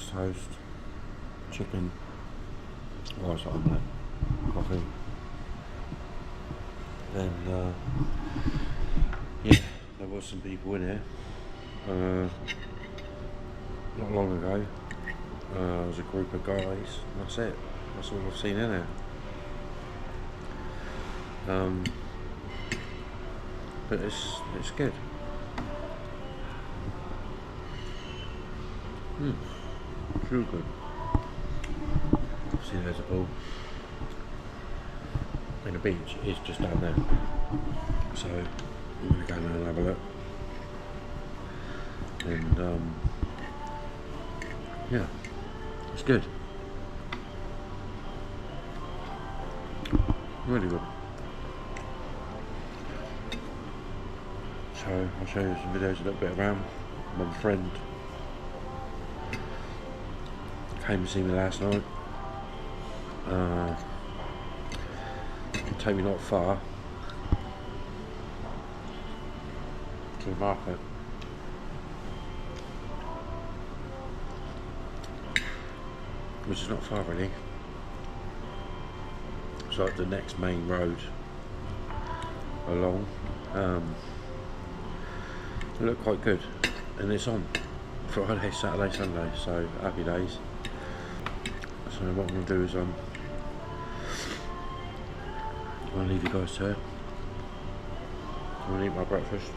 French toast, chicken, rice omelette, coffee. Then, yeah, there was some people in here. Not long ago, there was a group of guys. That's it. That's all I've seen in here. But it's good. It's real good. See, there's a pool. And the beach is just down there. So we're going to go there and have a look. And yeah, it's good. Really good. So I'll show you some videos a little bit around. My friend came to see me last night. Take me not far to the market. Which is not far really. It's like the next main road along. It looked quite good, and it's on Friday, Saturday, Sunday, so happy days. So what I'm going to do is I'm going to leave you guys to it. I'm going to eat my breakfast.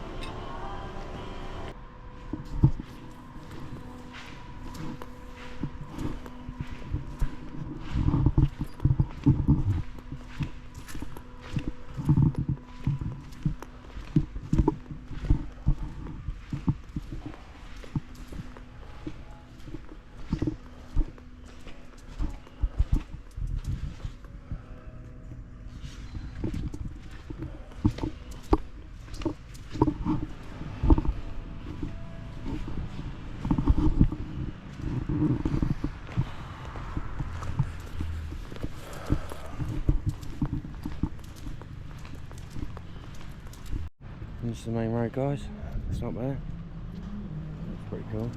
This is the main road, guys. It's not there. That's pretty cool.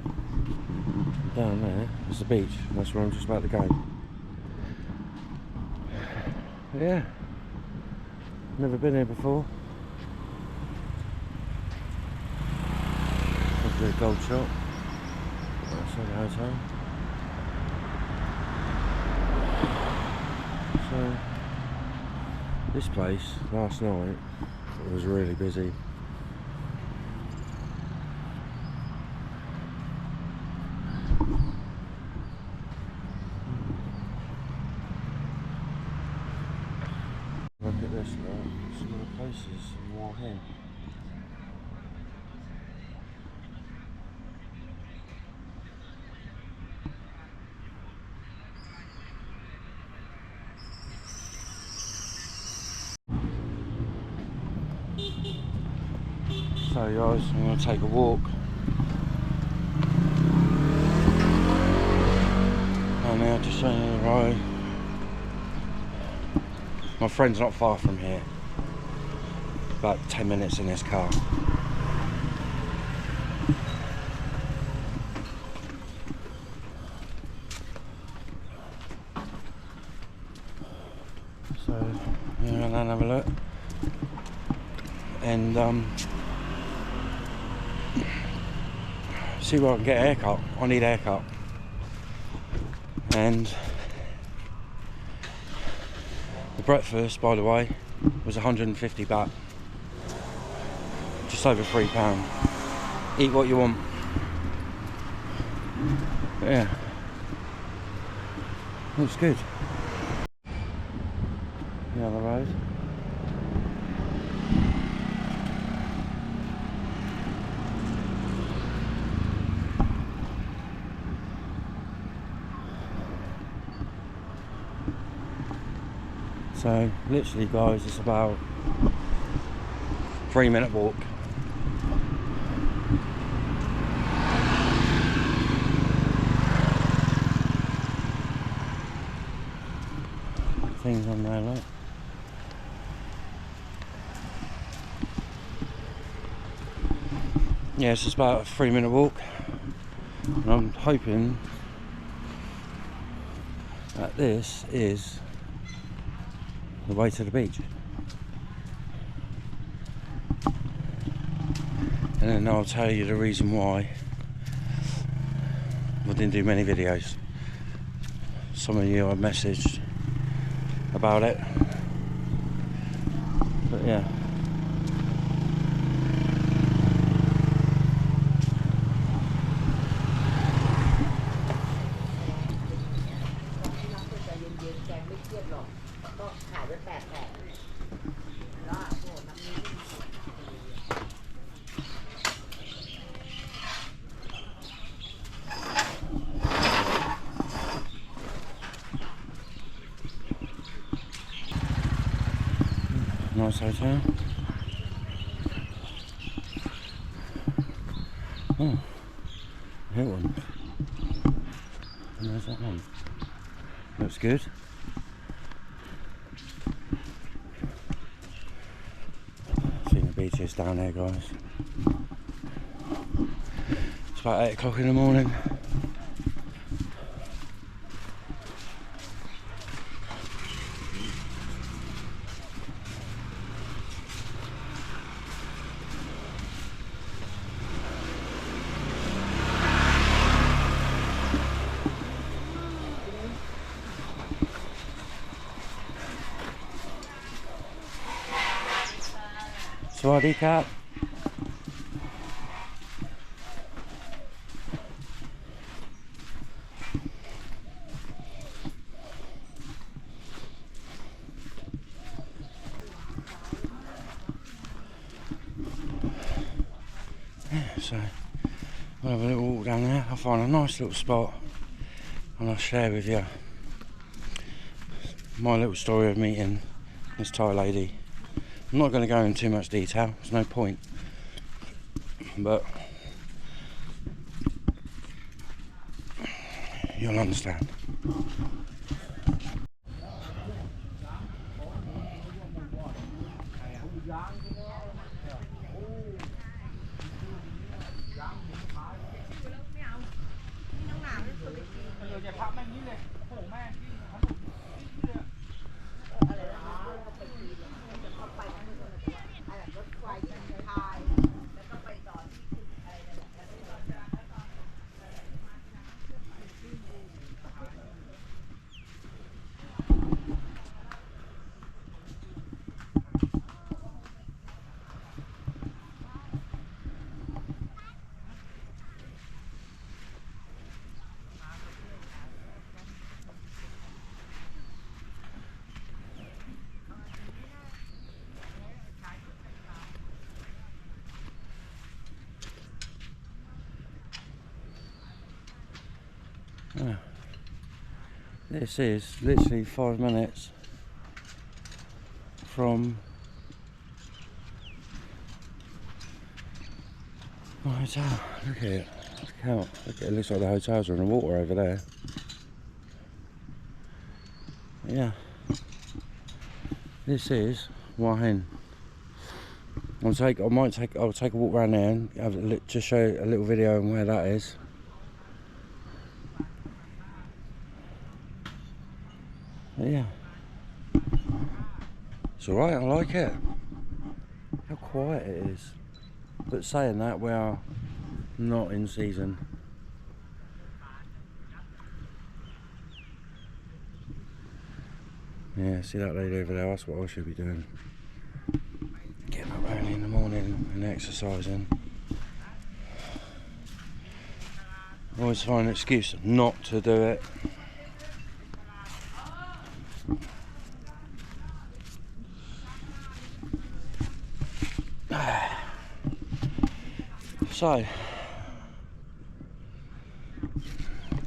Down there is the beach. That's where I'm just about to go. But yeah, never been here before. There's a gold shop. Outside the hotel. So this place last night it was really busy. Look at this, look. Some of the places more here. So guys, I'm going to take a walk. And now just showing you the road. My friend's not far from here. About 10 minutes in his car. So, yeah, and then have a look. And see where I can get a haircut. I need a haircut. And the breakfast, by the way, was 150 baht. Just over £3. Eat what you want. But yeah, looks good. The other road. So literally guys, it's about 3-minute walk. Things on there, look. Yeah, it's just about a 3-minute walk. And I'm hoping This is the way to the beach. And then I'll tell you the reason why I didn't do many videos. Some of you I messaged about it, but yeah. Nice hotel. Oh, Hilton. And there's that one. Looks good. Seen the beaches down there, guys. It's about 8 o'clock in the morning. Swaddy cat. So we'll have a little walk down there. I'll find a nice little spot and I'll share with you my little story of meeting this Thai lady. I'm not going to go into too much detail, there's no point, but you'll understand. This is literally 5 minutes from my hotel. Look at it. Look at it. It looks like the hotels are in the water over there. Yeah. This is Wahin. I'll take a walk around there and have a look, just show a little video on where that is. But yeah, it's alright, I like it. How quiet it is. But saying that, we are not in season. Yeah, see that lady over there, that's what I should be doing. Getting up early in the morning and exercising. I always find an excuse not to do it. So,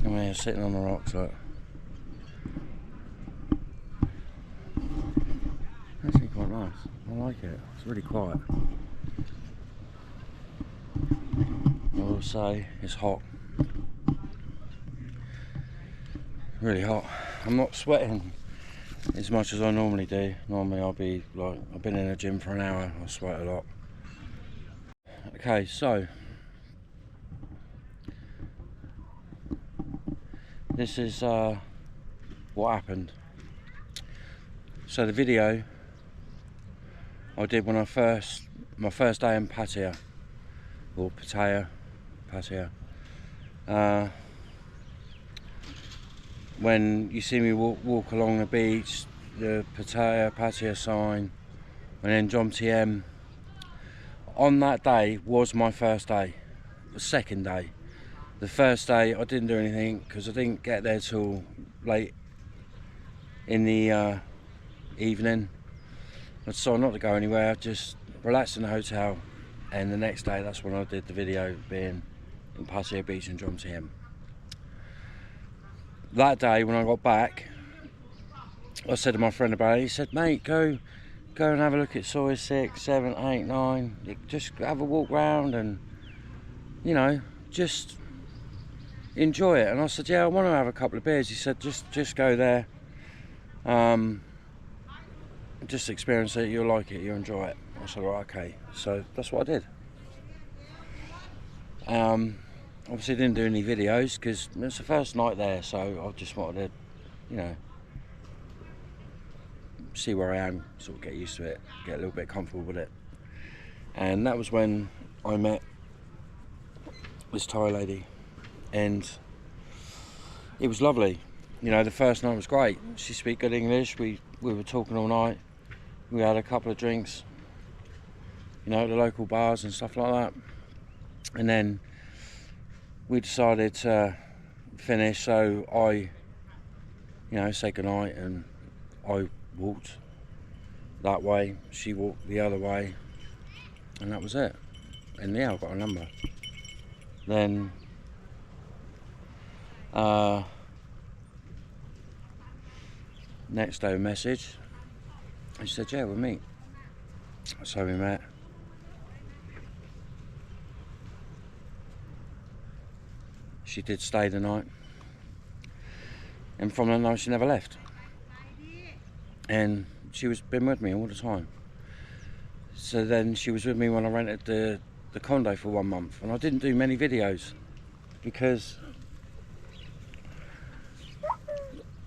I'm here sitting on the rocks, look. Actually quite nice, I like it, it's really quiet. I will say, it's hot. Really hot. I'm not sweating as much as I normally do. Normally I'll be like, I've been in the gym for an hour, I sweat a lot. Okay, so this is what happened. So the video I did when my first day in Pattaya, or Pattaya, when you see me walk along the beach, the Pattaya sign, and then Jom TM, on that day was my first day. The second day. The first day I didn't do anything because I didn't get there till late in the evening. I decided not to go anywhere, just relaxed in the hotel, and the next day that's when I did the video, being in Pattaya Beach and Jom TM. That day when I got back, I said to my friend about it. He said, mate, go and have a look at Soi 6, 7, 8, 9. Just have a walk round and, you know, just enjoy it. And I said, yeah, I want to have a couple of beers. He said, just go there, just experience it, you'll like it, you'll enjoy it. I said, right, okay. So that's what I did. Obviously didn't do any videos because it's the first night there, so I just wanted to, you know, see where I am, sort of get used to it, get a little bit comfortable with it. And that was when I met this Thai lady, and it was lovely. You know, the first night was great. She speak good English. We were talking all night. We had a couple of drinks, you know, at the local bars and stuff like that. And then we decided to finish, so I, you know, said goodnight, and I walked that way, she walked the other way, and that was it. And yeah, I got a number. Then next day a message, and she said, yeah, we'll meet. So we met. She did stay the night, and from that night she never left, and she was been with me all the time. So then she was with me when I rented the condo for 1 month, and I didn't do many videos because,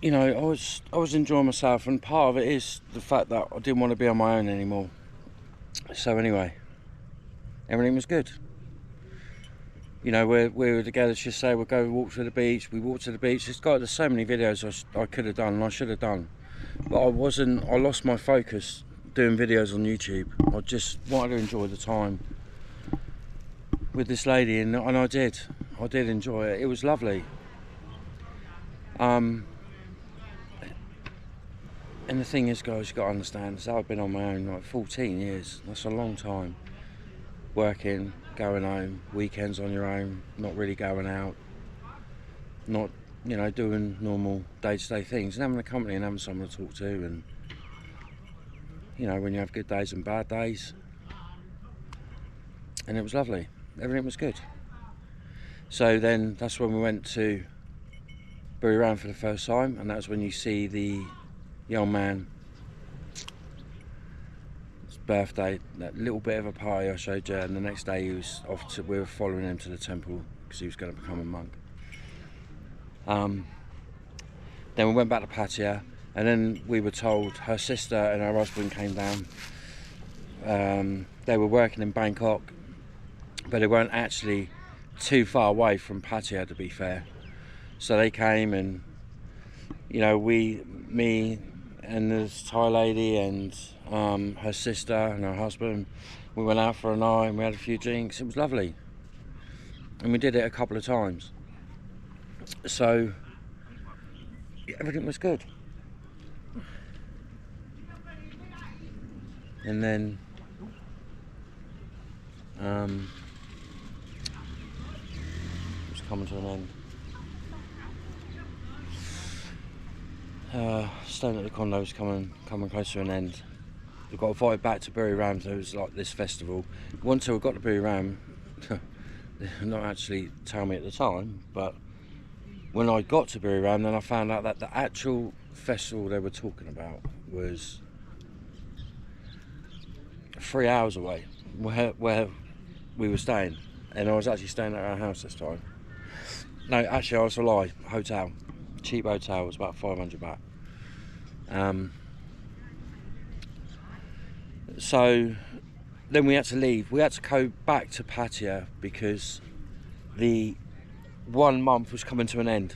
you know, I was enjoying myself, and part of it is the fact that I didn't want to be on my own anymore. So anyway, everything was good. You know, we were together. She'd say, we'll go walk to the beach. We walked to the beach. There's so many videos I could have done, and I should have done, but I lost my focus doing videos on YouTube. I just wanted to enjoy the time with this lady, and I did enjoy it. It was lovely. And the thing is, guys, you've got to understand, is I've been on my own like 14 years. That's a long time. Working, going home, weekends on your own, not really going out, not, you know, doing normal day-to-day things, and having a company and having someone to talk to, and, you know, when you have good days and bad days. And it was lovely. Everything was good. So then that's when we went to Buriram for the first time, and that's when you see the young man, his birthday, that little bit of a party I showed you, and the next day he was off to, we were following him to the temple because he was going to become a monk. Then we went back to Pattaya, and then we were told her sister and her husband came down. They were working in Bangkok, but they weren't actually too far away from Pattaya, to be fair. So they came, and, you know, me and this Thai lady and her sister and her husband, we went out for a night and we had a few drinks. It was lovely, and we did it a couple of times. So everything was good. And then it was coming to an end. Staying at the condo was coming close to an end. We got invited back to Buriram, so it was like this festival. Once we got to Buriram, they did not actually tell me at the time, but when I got to Buriram, then I found out that the actual festival they were talking about was 3 hours away, where we were staying, and I was actually staying at our house this time. No, actually I was a lie, hotel. cheap hotel. It was about 500 baht. So then we had to leave. We had to go back to Pattaya because the 1 month was coming to an end,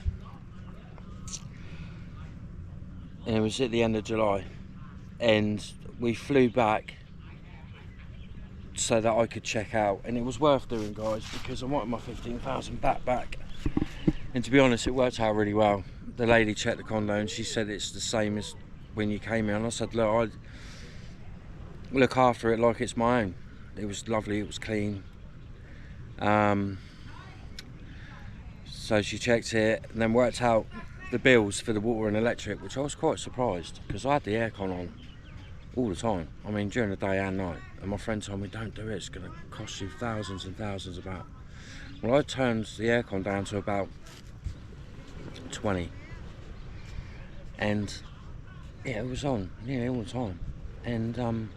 and it was at the end of July, and we flew back so that I could check out, and it was worth doing, guys, because I wanted my 15,000 baht back. And to be honest, it worked out really well. The lady checked the condo and she said it's the same as when you came in, and I said, look, I look after it like it's my own. It was lovely, it was clean. So she checked it and then worked out the bills for the water and electric, which I was quite surprised because I had the aircon on all the time. I mean, during the day and night. And my friend told me, don't do it, it's going to cost you thousands and thousands of baht. Well, I turned the aircon down to about 20. And yeah, it was on nearly all the time. And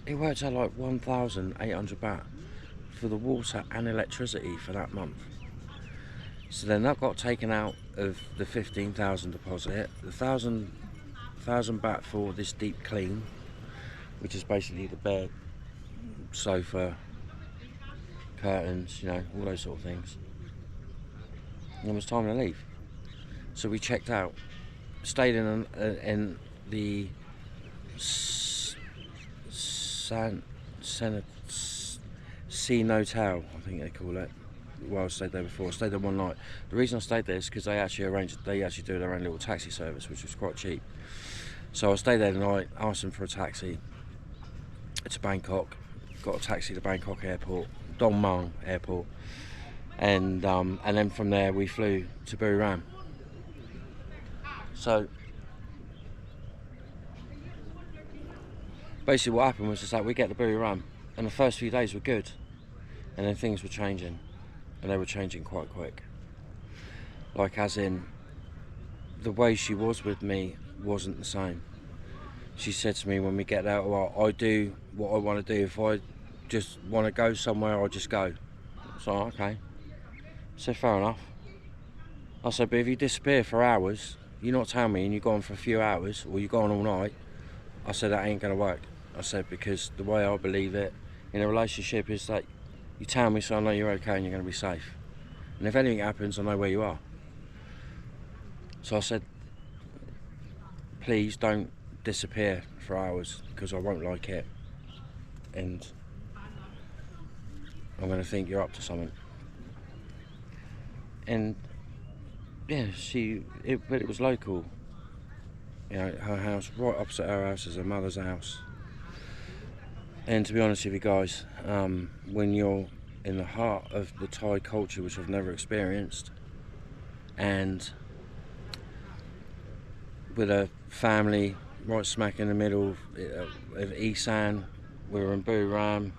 it worked out like 1,800 baht for the water and electricity for that month. So then that got taken out of the 15,000 deposit, the 1,000 baht for this deep clean, which is basically the bed, sofa, curtains, you know, all those sort of things. And it was time to leave. So we checked out, stayed in the Cenotel, I think they call it. Well, I stayed there before. I stayed there one night. The reason I stayed there is because they actually do their own little taxi service, which was quite cheap. So I stayed there the night, asked them for a taxi to Bangkok, got a taxi to Bangkok airport, Dong Muang airport, and then from there we flew to Buriram. So basically what happened was that we get to Buriram, and the first few days were good, and then things were changing. And they were changing quite quick. Like, as in, the way she was with me wasn't the same. She said to me when we get there, well, I do what I want to do. If I just want to go somewhere, I'll just go. So, okay. I said, fair enough. I said, but if you disappear for hours, you not tell me, and you go on for a few hours, or you go on all night, I said, that ain't going to work. I said, because the way I believe it in a relationship is that you tell me so I know you're okay and you're going to be safe. And if anything happens, I know where you are. So I said, please don't disappear for hours because I won't like it. And I'm going to think you're up to something. And yeah, but it was local. You know, her house, right opposite her house is her mother's house. And to be honest with you guys, when you're in the heart of the Thai culture, which I've never experienced, and with a family right smack in the middle of Isan, we were in Buriram,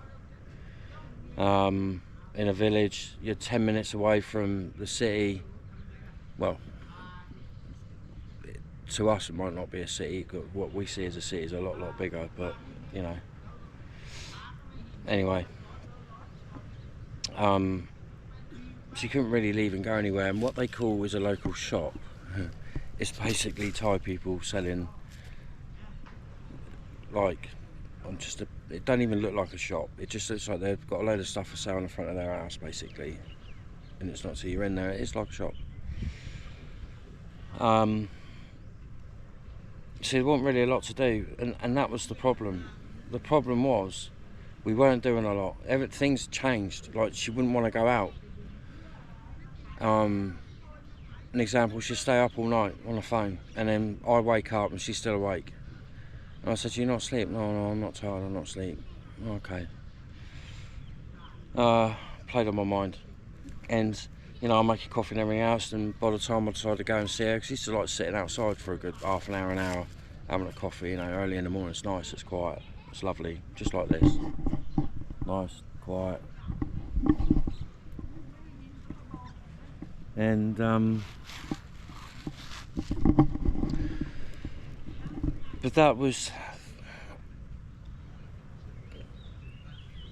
in a village, you're 10 minutes away from the city. Well, to us it might not be a city, what we see as a city is a lot bigger, but you know. Anyway, she couldn't really leave and go anywhere, and what they call is a local shop. It's basically Thai people selling, like, it don't even look like a shop. It just looks like they've got a load of stuff for sale in the front of their house, basically. And it's not till you're in there, it's like a shop. So there wasn't really a lot to do, and that was the problem. The problem was, we weren't doing a lot. Things changed. Like, she wouldn't want to go out. An example, she'd stay up all night on the phone, and then I wake up and she's still awake. And I said, "You're not asleep?" No, I'm not tired, I'm not asleep. Okay. Played on my mind. And, you know, I make a coffee and everything else, and by the time I decided to go and see her, because she used to like sitting outside for a good half an hour, having a coffee, you know, early in the morning. It's nice, it's quiet, it's lovely, just like this. Nice, quiet. And but that was,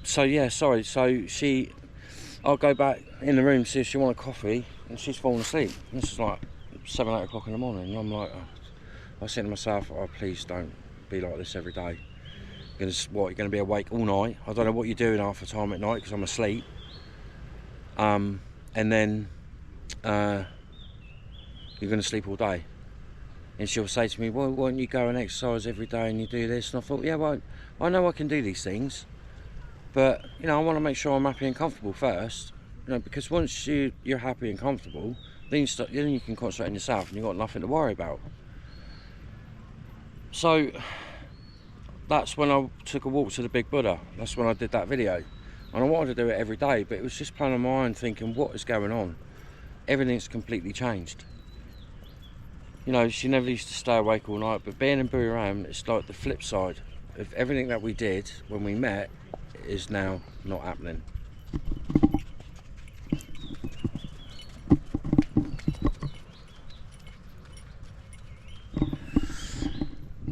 so yeah, sorry, so I'll go back in the room, see if she wanted coffee, and she's fallen asleep. And this is like 7, 8 o'clock in the morning, and I'm like, I was saying to myself, oh, please don't be like this every day. Because what, you're going to be awake all night? I don't know what you're doing half the time at night because I'm asleep. And then you're going to sleep all day. And she'll say to me, well, why don't you go and exercise every day and you do this? And I thought, yeah, well, I know I can do these things, but, you know, I want to make sure I'm happy and comfortable first. You know, because once you're happy and comfortable, then you can concentrate on yourself and you've got nothing to worry about. So that's when I took a walk to the Big Buddha. That's when I did that video. And I wanted to do it every day, but it was just playing on my mind thinking, what is going on? Everything's completely changed. You know, she never used to stay awake all night, but being in Buriram, it's like the flip side of everything that we did when we met is now not happening.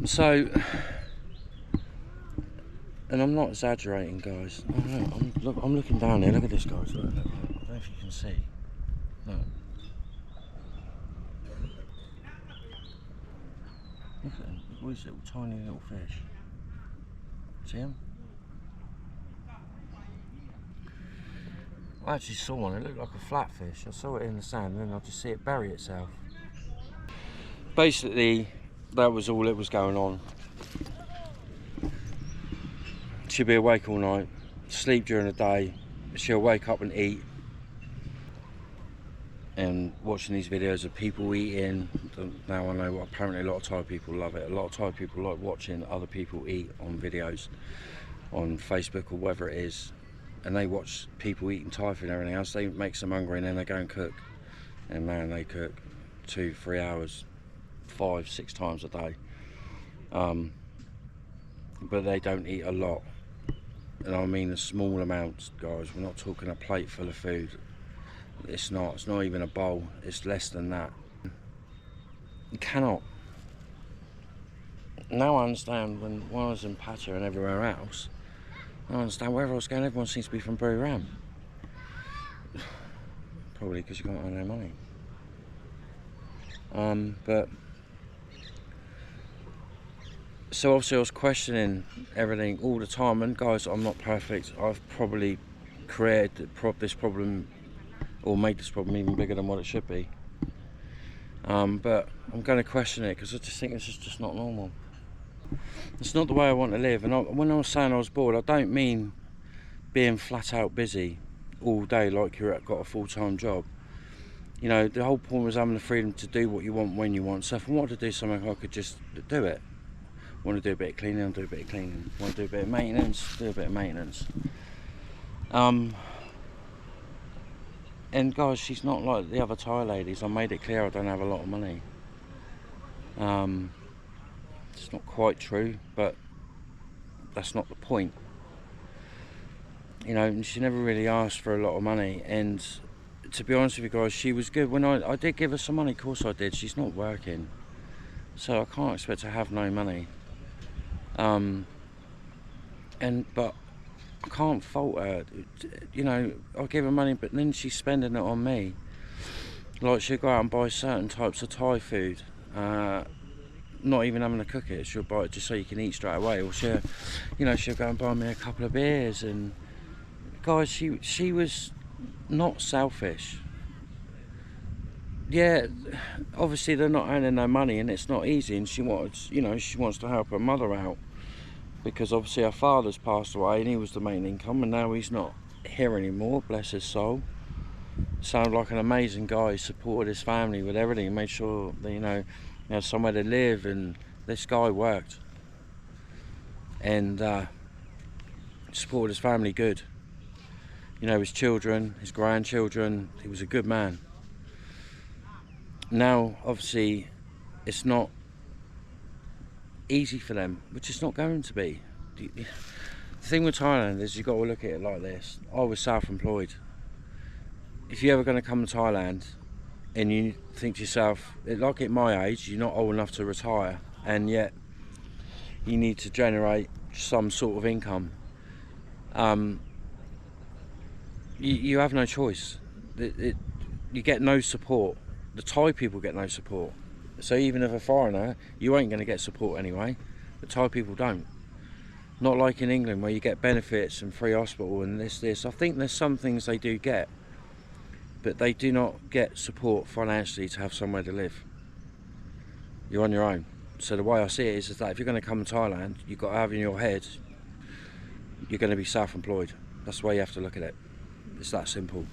So, and I'm not exaggerating, guys. I'm looking down here. Look at this, guys. Look. I don't know if you can see. Look. Look at them. Look at all these little tiny little fish. See them? I actually saw one. It looked like a flatfish. I saw it in the sand, and then I just see it bury itself. Basically, that was all that was going on. She'll be awake all night, sleep during the day. She'll wake up and eat. And watching these videos of people eating, now I know apparently a lot of Thai people love it. A lot of Thai people like watching other people eat on videos, on Facebook or whatever it is. And they watch people eating Thai food and everything else. They make them hungry and then they go and cook. And man, they cook 2, 3 hours, 5, 6 times a day. But they don't eat a lot. And I mean a small amounts, guys. We're not talking a plate full of food. It's not even a bowl. It's less than that. You cannot. Now I understand when I was in Pattaya and everywhere else, I understand wherever I was going, everyone seems to be from Buriram. Probably because you can't earn no money. But so obviously I was questioning everything all the time, and guys, I'm not perfect. I've probably created this problem, or made this problem even bigger than what it should be. But I'm going to question it because I just think this is just not normal. It's not the way I want to live. And when I was saying I was bored, I don't mean being flat out busy all day like you've got a full-time job. You know, the whole point was having the freedom to do what you want when you want. So if I wanted to do something, I could just do it. Want to do a bit of cleaning, I'll do a bit of cleaning. Want to do a bit of maintenance, do a bit of maintenance. And guys, she's not like the other Thai ladies. I made it clear I don't have a lot of money. It's not quite true, but that's not the point. You know, she never really asked for a lot of money, and to be honest with you guys, she was good. When I did give her some money, of course I did. She's not working, so I can't expect her to have no money. But I can't fault her. You know, I give her money, but then she's spending it on me. Like, she'll go out and buy certain types of Thai food, not even having to cook it. She'll buy it just so you can eat straight away, or she'll go and buy me a couple of beers. And guys, she was not selfish. Yeah, obviously they're not earning no money and it's not easy, and she wants to help her mother out, because obviously her father's passed away and he was the main income, and now he's not here anymore, bless his soul. Sounded like an amazing guy. He supported his family with everything, made sure that, they had somewhere to live, and this guy worked and supported his family good. His children, his grandchildren. He was a good man. Now, obviously, it's not easy for them, which it's not going to be. The thing with Thailand is you've got to look at it like this. I was self-employed. If you're ever going to come to Thailand and you think to yourself, like at my age, you're not old enough to retire, and yet you need to generate some sort of income, you have no choice. You get no support. the Thai people get no support. So even if a foreigner, you ain't going to get support anyway. The Thai people don't. Not like in England where you get benefits and free hospital and this. I think there's some things they do get, but they do not get support financially to have somewhere to live. You're on your own. So the way I see it is that if you're going to come to Thailand, you've got to have in your head you're going to be self-employed. That's the way you have to look at it. It's that simple.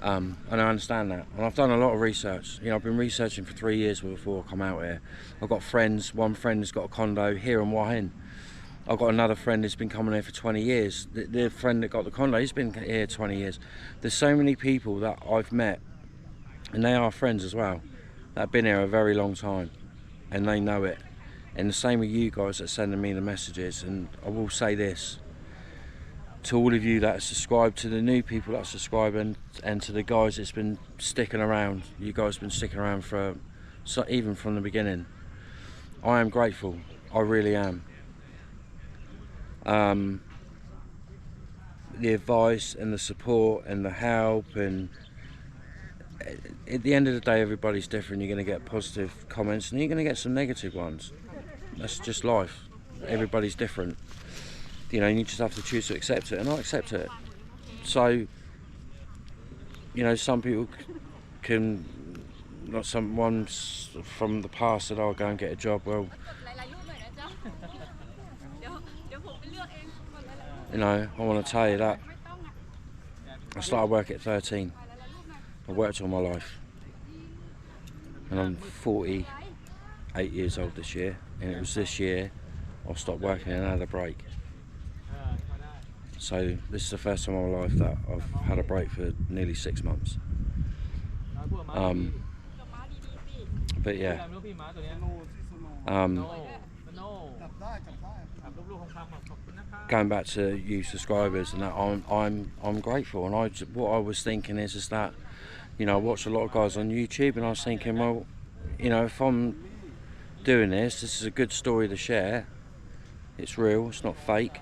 And I understand that, and I've done a lot of research. You know, I've been researching for 3 years before I come out here. I've got friends. One friend has got a condo here in Hua Hin. I've got another friend who's been coming here for 20 years. The friend that got the condo, he's been here 20 years. There's so many people that I've met, and they are friends as well, that have been here a very long time, and they know it. And the same with you guys that are sending me the messages. And I will say this to all of you that are subscribed, to the new people that are subscribing, and to the guys that's been sticking around. You guys have been sticking around for, so even from the beginning. I am grateful. I really am. The advice and the support and the help, and at the end of the day, everybody's different. You're going to get positive comments and you're going to get some negative ones. That's just life. Everybody's different. You know, you just have to choose to accept it, and I accept it. So, you know, some people can, not some ones from the past that I'll go and get a job. Well, you know, I want to tell you that I started work at 13. I worked all my life, and I'm 48 years old this year, and it was this year I stopped working and had a break. So this is the first time in my life that I've had a break for nearly 6 months. But yeah, going back to you subscribers and that, I'm grateful. And what I was thinking is that, you know, I watch a lot of guys on YouTube, and I was thinking, well, you know, if I'm doing this is a good story to share. It's real. It's not fake.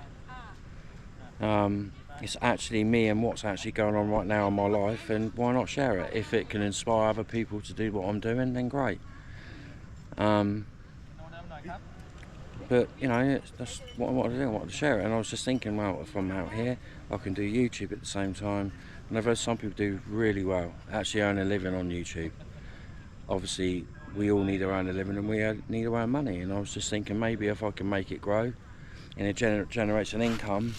It's actually me and what's actually going on right now in my life, and why not share it? If it can inspire other people to do what I'm doing, then great. But you know, that's what I wanted to do. I wanted to share it, and I was just thinking, well, if I'm out here, I can do YouTube at the same time. And I've heard some people do really well, actually earn a living on YouTube. Obviously, we all need to earn a living, and we need to earn money. And I was just thinking, maybe if I can make it grow, and it generates an income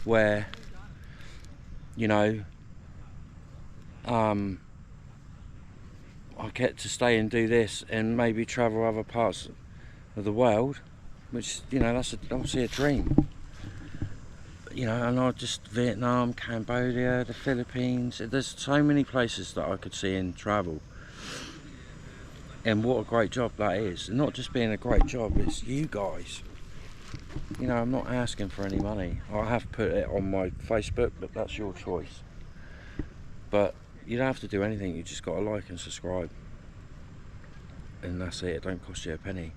where, you know, I get to stay and do this, and maybe travel other parts of the world, which, you know, that's obviously a dream. You know, and I just, Vietnam, Cambodia, the Philippines, there's so many places that I could see and travel. And what a great job that is. And not just being a great job, it's you guys. You know, I'm not asking for any money. I have put it on my Facebook, but that's your choice. But you don't have to do anything, you just got to like and subscribe. And that's it, it don't cost you a penny.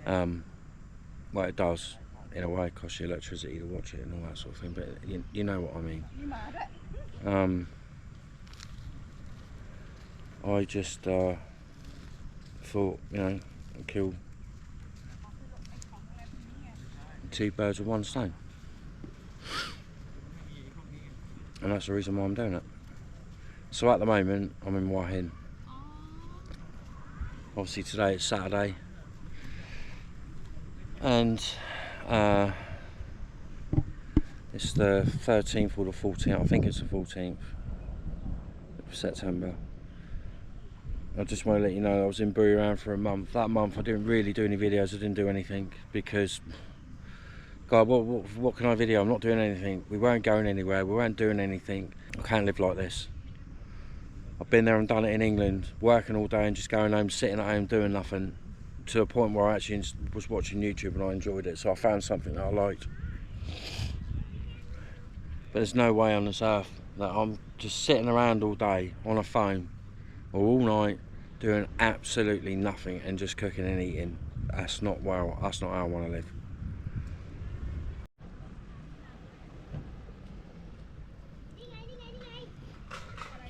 Well, it does. In a way, it costs you electricity to watch it and all that sort of thing, but you know what I mean. I just thought, you know, I'd kill 2 birds with 1 stone. And that's the reason why I'm doing it. So at the moment, I'm in Hua Hin. Obviously today it's Saturday. And it's the 13th or the 14th, I think it's the 14th of September. I just want to let you know I was in Buriram for a month. That month I didn't really do any videos, I didn't do anything because, God, what can I video? I'm not doing anything. We weren't going anywhere, we weren't doing anything. I can't live like this. I've been there and done it in England, working all day and just going home, sitting at home doing nothing, to a point where I actually was watching YouTube and I enjoyed it, so I found something that I liked. But there's no way on this earth that I'm just sitting around all day on a phone or all night doing absolutely nothing and just cooking and eating. That's not how I want to live.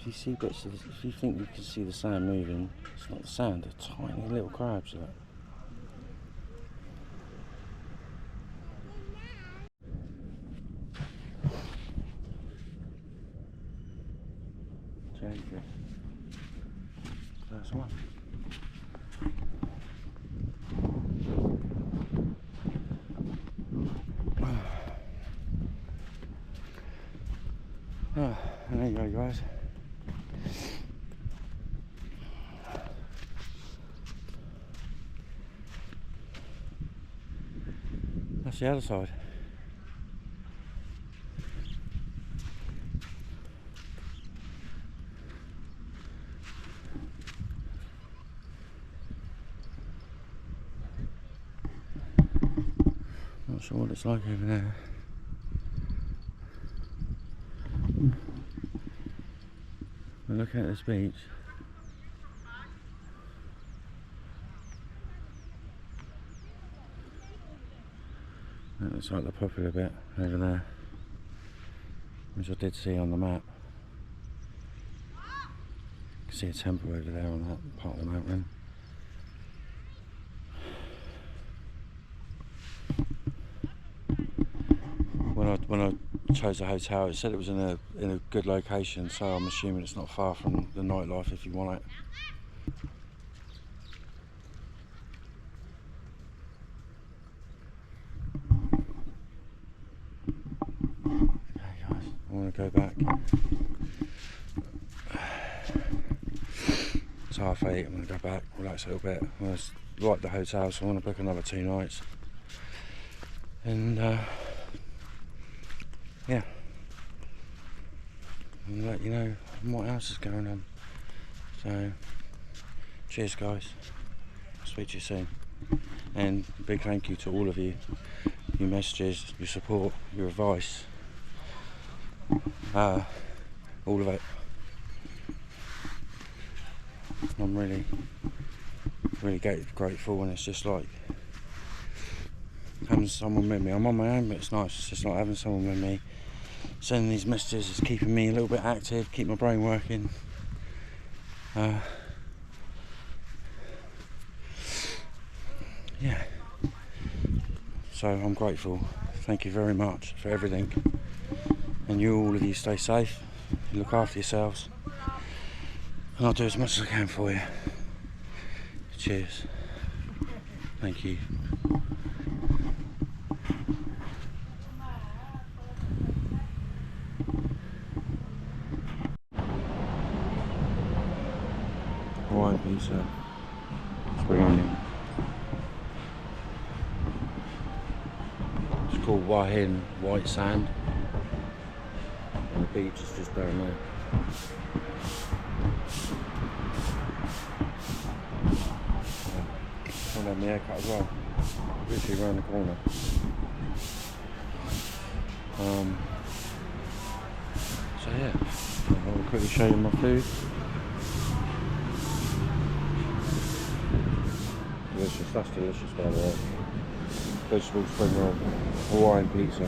if you see bits of, if you think you can see the sand moving, it's not the sand, they're tiny little crabs. Look. Jellyfish. First one. Oh, and there you go, guys. That's the other side. Not sure what it's like over there. But look at this beach. That looks like the popular bit over there, which I did see on the map. You can see a temple over there on that part of the mountain. When I chose a hotel, it said it was in a good location, so I'm assuming it's not far from the nightlife if you want it. Okay guys, I want to go back. It's 8:30, I'm going to go back, relax a little bit. I like the hotel, so I want to book another 2 nights. And yeah, and let you know what else is going on. So, cheers guys, I'll speak to you soon. And big thank you to all of you, your messages, your support, your advice, all of it. I'm really grateful, and it's just like having someone with me. I'm on my own, but it's nice. It's just like having someone with me. Sending these messages is keeping me a little bit active, keep my brain working. Yeah. So I'm grateful. Thank you very much for everything. And all of you stay safe. You look after yourselves. And I'll do as much as I can for you. Cheers. Thank you. Hawaiian pizza. Spring onion. It's called Wahin White Sand. And the beach is just down there. I'll have my haircut as well. Literally around the corner. So yeah, I'll quickly show you my food. Delicious, that's delicious by the way. Vegetable spring roll, Hawaiian pizza.